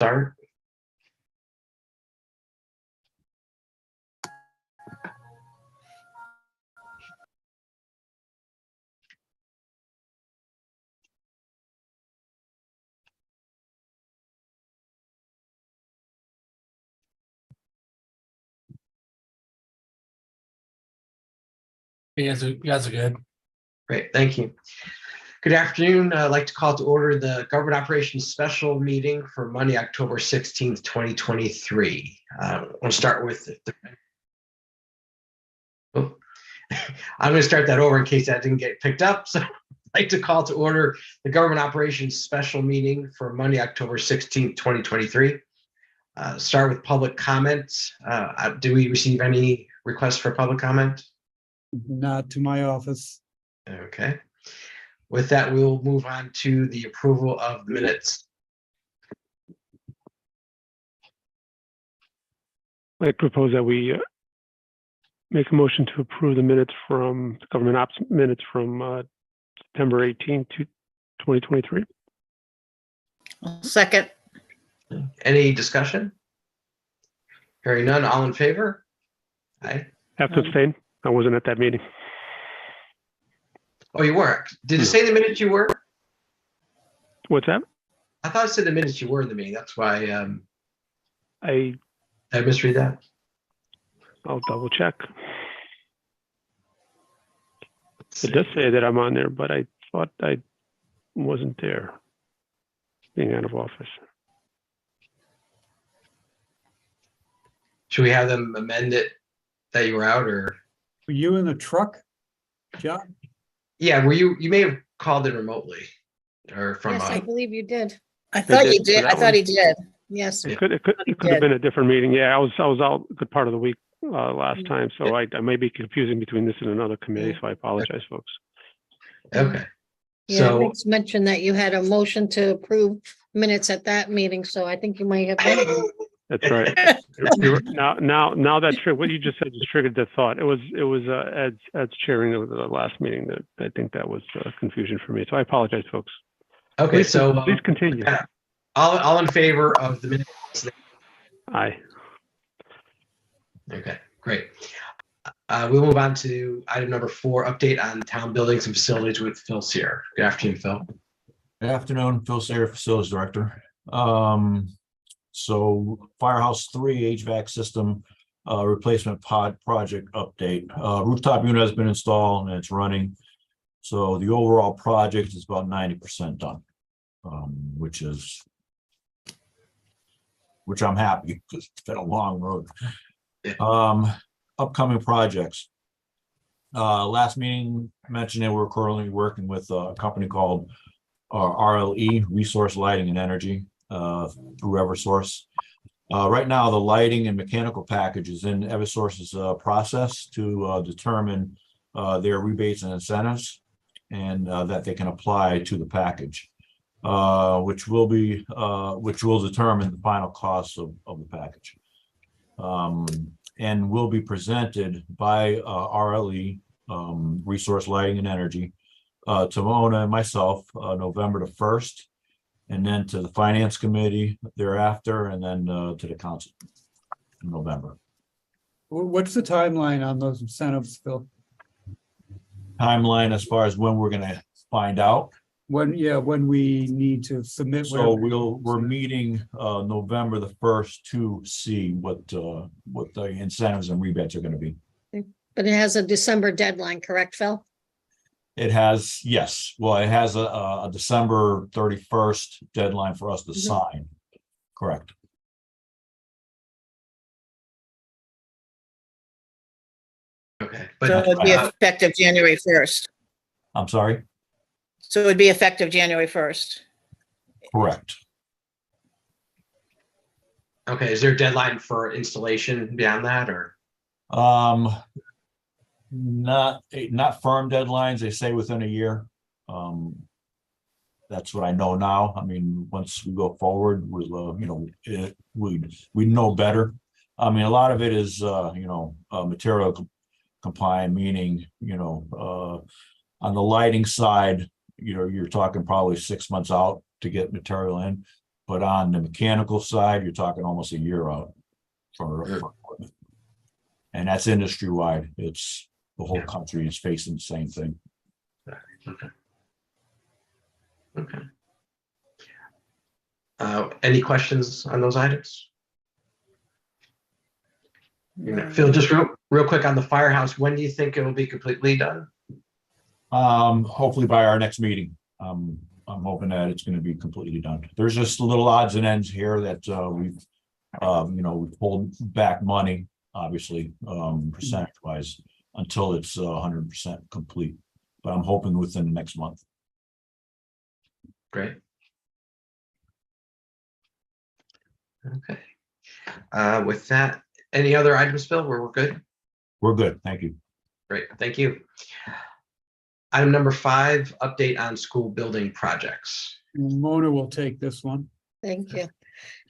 Start. You guys are good. Great, thank you. Good afternoon. I'd like to call to order the Government Operations Special Meeting for Monday, October 16th, 2023. We'll start with I'm going to start that over in case that didn't get picked up. So I'd like to call to order the Government Operations Special Meeting for Monday, October 16th, 2023. Start with public comments. Do we receive any requests for public comment? Not to my office. Okay. With that, we'll move on to the approval of the minutes. I propose that we make a motion to approve the minutes from the government ops minutes from September 18th, 2023. Second. Any discussion? Hearing none, all in favor? Aye. Have to abstain. I wasn't at that meeting. Oh, you weren't. Did it say the minutes you were? What's that? I thought it said the minutes you were in the meeting. That's why I'll did I misread that. double check. It does say that I'm on there, but I thought I wasn't there, being out of office. Should we have them amend it that you were out, or? Were you in the truck, John? Yeah, were you may have called in remotely or from Yes, I believe you did. I thought thought you you did. I thought he did. Yes. It could have been a different meeting. Yeah, I was out a good part of the week last time, so I may be confusing between this and another committee, so I apologize, folks. Okay. Yeah, So Nick's mentioned that you had a motion to approve minutes at that meeting, so I think you might have been. That's right. Now that what you just said just triggered that thought. It was Ed's chairing of the last meeting that I think that was confusion for me. So I apologize, folks. okay, so Please continue. all in favor of the minutes? Aye. Okay, great. We'll move on to item number 4, update on town buildings and facilities with Phil Sear. Good afternoon, Phil. Good afternoon, Phil Sayer, Facilities Director. So Firehouse 3 HVAC system replacement pod project update. Rooftop unit has been installed and it's running. So the overall project is about 90% done, which I'm happy because it's been a long road. Upcoming projects. Last meeting mentioned that we're currently working with a company called RLE, Resource Lighting and Energy, through Eversource. Right now, the lighting and mechanical package is in Eversource's process to determine their rebates and incentives, and that they can apply to the package, which will determine the final cost of the package, and will be presented by RLE, Resource Lighting and Energy, to Mona and myself, November the 1st. And then to the finance committee thereafter, and then to the council in November. What's the timeline on those incentives, Phil? Timeline as far as when we're gonna find out. When we need to submit. So we're meeting November the 1st to see what the incentives and rebates are gonna be. But it has a December deadline, correct, Phil? It has, yes, well, it has a December 31st deadline for us to sign. Correct. Okay, So but it would be effective January 1st. I'm sorry. So it would be effective January 1st. Correct. okay, is there a deadline for installation beyond that, or? Not firm deadlines. They say within a year. That's what I know now. I mean, once we go forward, we'll we know better. I mean, a lot of it is material compliant, meaning on the lighting side, you're talking probably 6 months out to get material in. But on the mechanical side, you're talking almost a year out for equipment. And that's industry wide. It's the whole country is facing the same thing. Okay. Any questions on those items? Phil, just real quick on the firehouse, when do you think it will be completely done? Hopefully by our next meeting. I'm hoping that it's going to be completely done. There's just little odds and ends here that we've we've pulled back money, obviously, percentage wise, until it's 100% complete. But I'm hoping within the next month. Great. Okay. With that, any other items, Phil? We're good? We're good. Thank you. Great, thank you. Item number 5, update on school building projects. Mona will take this one. Thank you.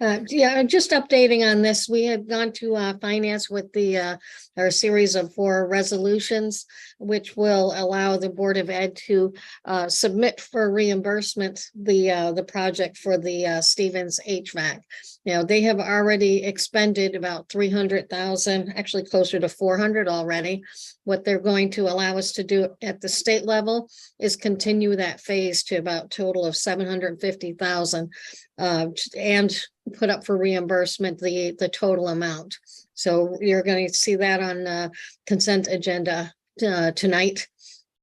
Yeah, just updating on this. We have gone to finance with our series of 4 resolutions, which will allow the Board of Ed to submit for reimbursement the project for the Stevens HVAC. Now, they have already expended about 300,000, actually closer to 400 already. What they're going to allow us to do at the state level is continue that phase to about total of 750,000 and put up for reimbursement the total amount. So you're going to see that on consent agenda tonight.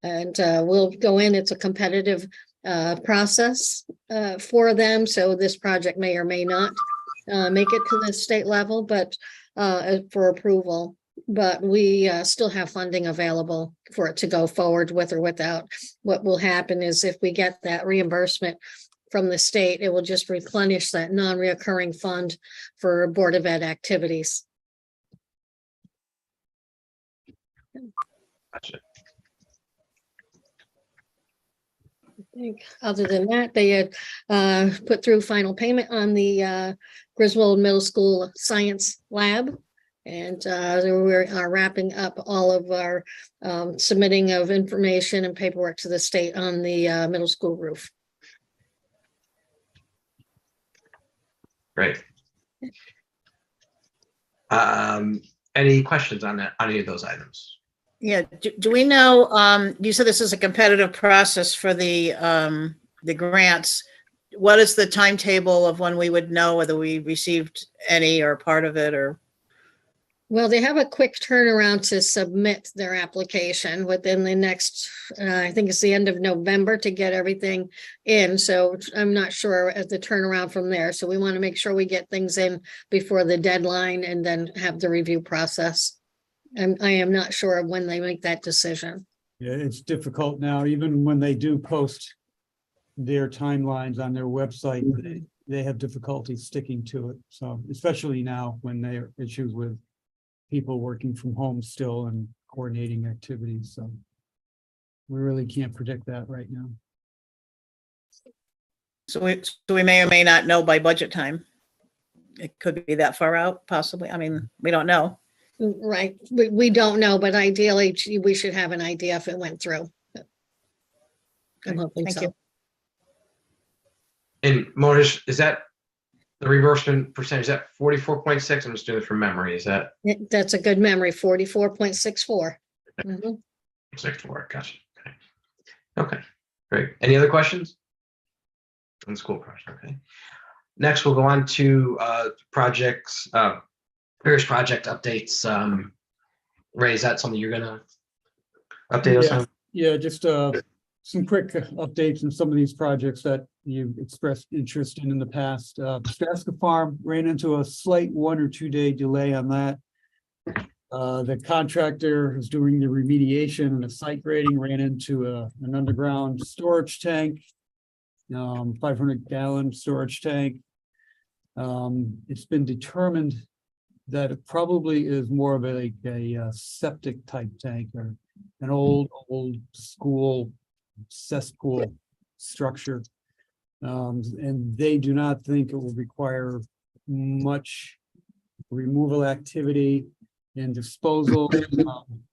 And we'll go in, it's a competitive process for them. So this project may or may not make it to the state level, but for approval. But we still have funding available for it to go forward with or without. What will happen is if we get that reimbursement from the state, it will just replenish that non-reoccurring fund for Board of Ed activities. Gotcha. I think other than that, they had put through final payment on the Griswold Middle School Science Lab. And we are wrapping up all of our submitting of information and paperwork to the state on the middle school roof. Great. Any questions on that, on any of those items? Yeah, do we know, you said this is a competitive process for the grants. What is the timetable of when we would know whether we received any or part of it or? Well, they have a quick turnaround to submit their application within the next, I think it's the end of November to get everything in. So I'm not sure at the turnaround from there. So we want to make sure we get things in before the deadline and then have the review process. And I am not sure of when they make that decision. Yeah, it's difficult now, even when they do post their timelines on their website, they have difficulty sticking to it. So especially now when there are issues with people working from home still and coordinating activities. So we really can't predict that right now. So we may or may not know by budget time. It could be that far out, possibly. I mean, we don't know. Right. We don't know, but ideally we should have an idea if it went through. I'm hoping Thank so. you. And Mona, is that the reimbursement percentage? Is that 44.6? I'm just doing it from memory. Is that That's a good memory, 44.64. 64? Gotcha. Okay, great. Any other questions on the school project? Okay. Next, we'll go on to projects, various project updates. Ray, is that something you're gonna update us on? Yeah, just some quick updates on some of these projects that you've expressed interest in the past. Straska Farm ran into a slight 1 or 2 day delay on that. The contractor who's doing the remediation and the site grading ran into an underground storage tank, 500-gallon storage tank. It's been determined that it probably is more of a septic type tank or an old school cesspool structure. And they do not think it will require much removal activity and disposal.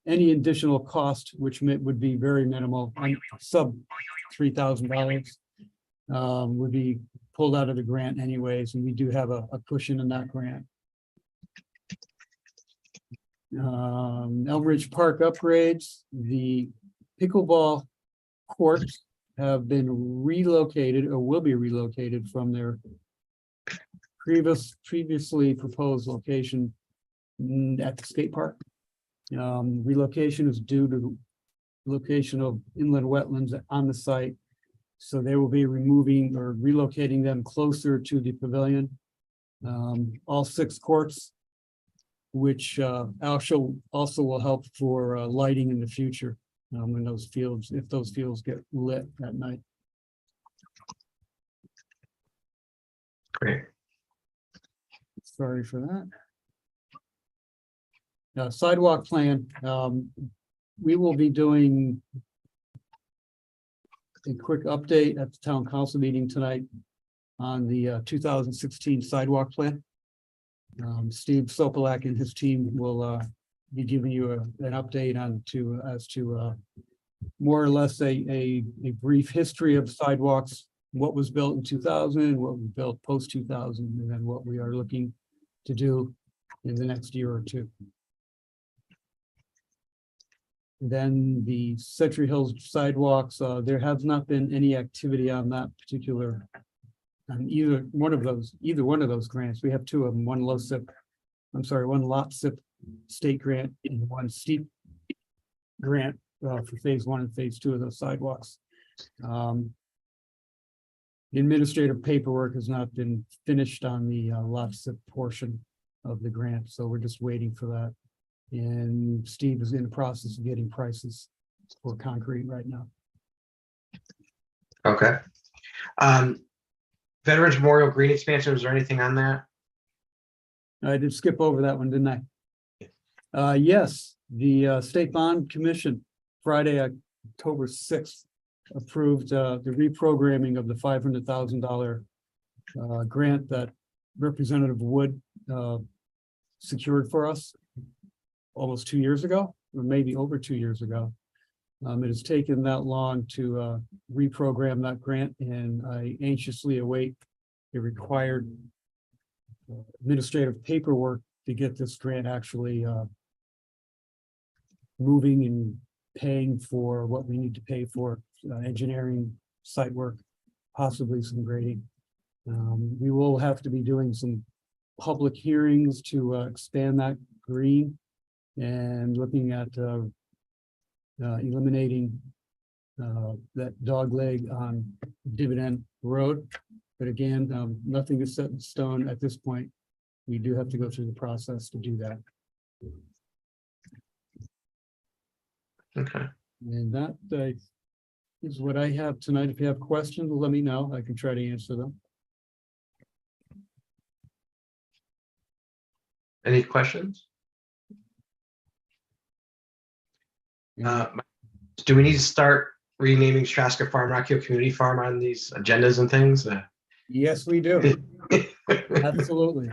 Any additional cost, which would be very minimal, sub $3,000, would be pulled out of the grant anyways, and we do have a cushion in that grant. Elm Ridge Park upgrades, the pickleball courts have been relocated or will be relocated from their previously proposed location at the skate park. Relocation is due to location of inland wetlands on the site. So they will be removing or relocating them closer to the pavilion. All 6 courts, which also will help for lighting in the future when those fields, if those fields get lit at night. Great. Sorry for that. Sidewalk plan, we will be doing a quick update at the town council meeting tonight on the 2016 sidewalk plan. Steve Sopelak and his team will be giving you an update as to more or less a brief history of sidewalks, what was built in 2000, what was built post 2000, and then what we are looking to do in the next year or two. Then the Century Hills sidewalks, there has not been any activity on that particular, on either one of those grants. We have 2 of them, one lot SIP state grant and one steep grant for phase 1 and phase 2 of those sidewalks. The administrative paperwork has not been finished on the lot SIP portion of the grant, so we're just waiting for that. And Steve is in the process of getting prices for concrete right now. Okay. Veterans Memorial Green expansion, was there anything on that? I did skip over that one, didn't I? Yes, the State Bond Commission, Friday, October 6th, approved the reprogramming of the $500,000 grant that Representative Wood secured for us almost 2 years ago, or maybe over 2 years ago. It has taken that long to reprogram that grant, and I anxiously await the required administrative paperwork to get this grant actually moving and paying for what we need to pay for, engineering, site work, possibly some grading. We will have to be doing some public hearings to expand that green and looking at eliminating that dog leg on Dividend Road. But again, nothing is set in stone at this point. We do have to go through the process to do that. Okay. And that is what I have tonight. If you have questions, let me know. I can try to answer them. Any questions? Do we need to start renaming Straska Farm Rock Hill Community Farm on these agendas and things? Yes, we do. Absolutely.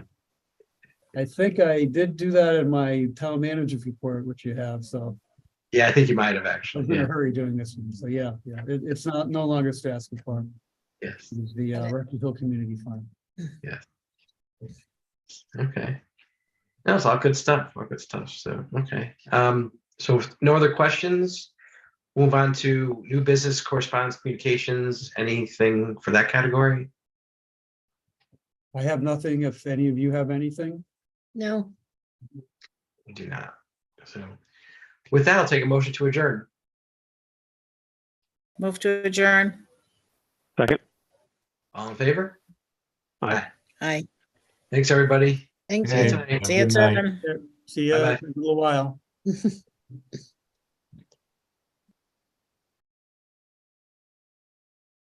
I think I did do that in my town manager's report, which you have, so Yeah, I think you might have I actually. was in Yeah. a hurry doing this one. So yeah, it's not no longer Straska Farm. Yes. It's the Rocky Hill Community Farm. Okay. That's all good stuff. All good stuff. So, okay. So if no other questions, move on to new business, correspondence, communications, anything for that category? I have nothing. If any of you have anything, No, We do not. So with that, I'll take a motion to adjourn. Move to adjourn. Second. All in favor? Aye. Aye. Thanks, everybody. thank See you you. tonight. See you at Good night. 7. see you Bye-bye. in a little while.